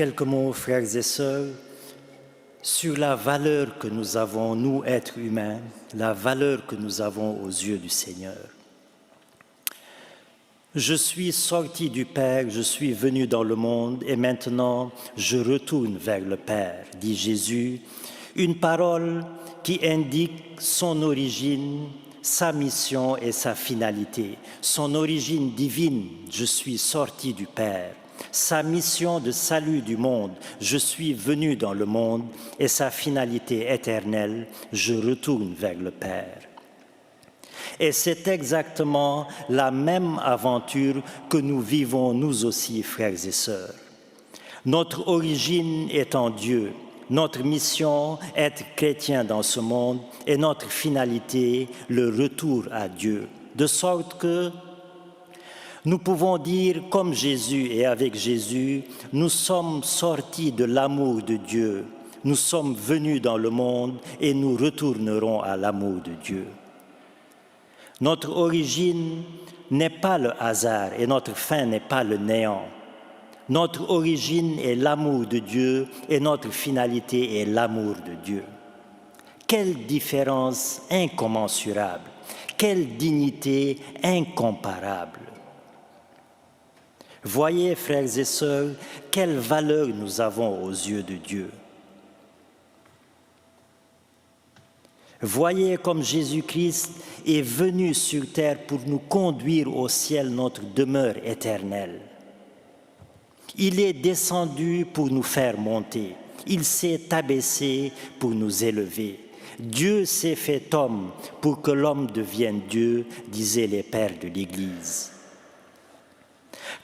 quelques mots, frères et sœurs, sur la valeur que nous avons, nous, êtres humains, la valeur que nous avons aux yeux du Seigneur. Je suis sorti du Père, je suis venu dans le monde et maintenant je retourne vers le Père, dit Jésus, une parole qui indique son origine, sa mission et sa finalité. Son origine divine, je suis sorti du Père. Sa mission de salut du monde, je suis venu dans le monde, et sa finalité éternelle, je retourne vers le Père. Et c'est exactement la même aventure que nous vivons nous aussi, frères et sœurs. Notre origine est en Dieu, notre mission, être chrétien dans ce monde, et notre finalité, le retour à Dieu. De sorte que nous pouvons dire, comme Jésus et avec Jésus, nous sommes sortis de l'amour de Dieu, nous sommes venus dans le monde et nous retournerons à l'amour de Dieu. Notre origine n'est pas le hasard et notre fin n'est pas le néant. Notre origine est l'amour de Dieu et notre finalité est l'amour de Dieu. Quelle différence incommensurable, quelle dignité incomparable. Voyez, frères et sœurs, quelle valeur nous avons aux yeux de Dieu. Voyez comme Jésus-Christ est venu sur terre pour nous conduire au ciel, notre demeure éternelle. Il est descendu pour nous faire monter. Il s'est abaissé pour nous élever. Dieu s'est fait homme pour que l'homme devienne Dieu, disaient les pères de l'Église.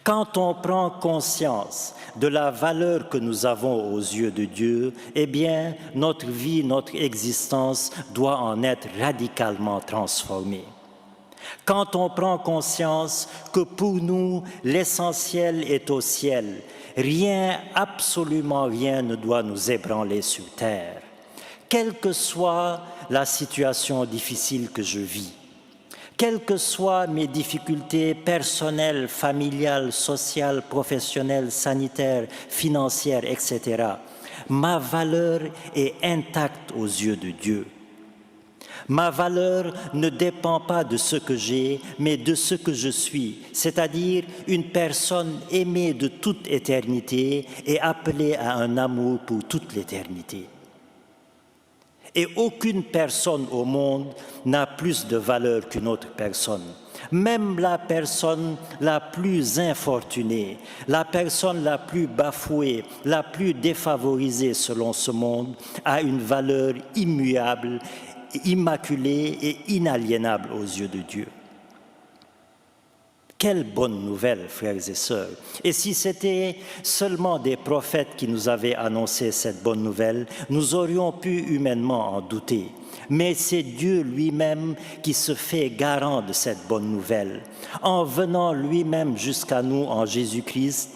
Quand on prend conscience de la valeur que nous avons aux yeux de Dieu, eh bien, notre vie, notre existence doit en être radicalement transformée. Quand on prend conscience que pour nous, l'essentiel est au ciel, rien, absolument rien ne doit nous ébranler sur terre, quelle que soit la situation difficile que je vis. Quelles que soient mes difficultés personnelles, familiales, sociales, professionnelles, sanitaires, financières, etc., ma valeur est intacte aux yeux de Dieu. Ma valeur ne dépend pas de ce que j'ai, mais de ce que je suis, c'est-à-dire une personne aimée de toute éternité et appelée à un amour pour toute l'éternité. Et aucune personne au monde n'a plus de valeur qu'une autre personne. Même la personne la plus infortunée, la personne la plus bafouée, la plus défavorisée selon ce monde, a une valeur immuable, immaculée et inaliénable aux yeux de Dieu. Quelle bonne nouvelle, frères et sœurs. Et si c'était seulement des prophètes qui nous avaient annoncé cette bonne nouvelle, nous aurions pu humainement en douter. Mais c'est Dieu lui-même qui se fait garant de cette bonne nouvelle, en venant lui-même jusqu'à nous en Jésus-Christ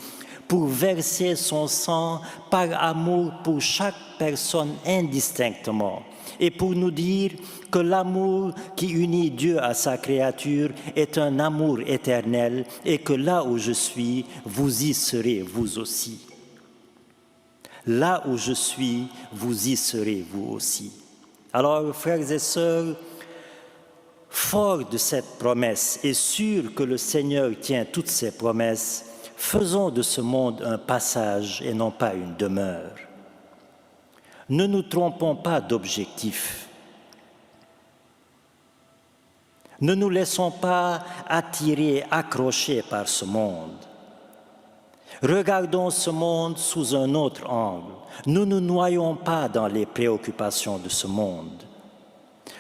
pour verser son sang par amour pour chaque personne indistinctement, et pour nous dire que l'amour qui unit Dieu à sa créature est un amour éternel et que là où je suis, vous y serez vous aussi. Là où je suis, vous y serez vous aussi. Alors, frères et sœurs, forts de cette promesse et sûrs que le Seigneur tient toutes ses promesses, faisons de ce monde un passage et non pas une demeure. Ne nous trompons pas d'objectif. Ne nous laissons pas attirer, accrocher par ce monde. Regardons ce monde sous un autre angle. Ne nous noyons pas dans les préoccupations de ce monde.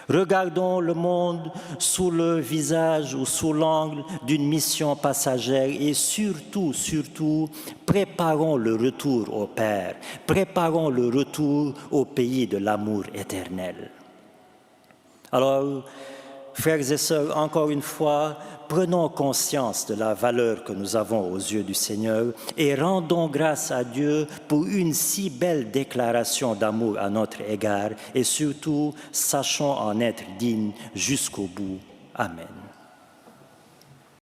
Regardons le monde sous le visage ou sous l'angle d'une mission passagère et surtout, préparons le retour au Père, préparons le retour au pays de l'amour éternel. Alors, frères et sœurs, encore une fois, prenons conscience de la valeur que nous avons aux yeux du Seigneur et rendons grâce à Dieu pour une si belle déclaration d'amour à notre égard et surtout, sachons en être dignes jusqu'au bout. Amen.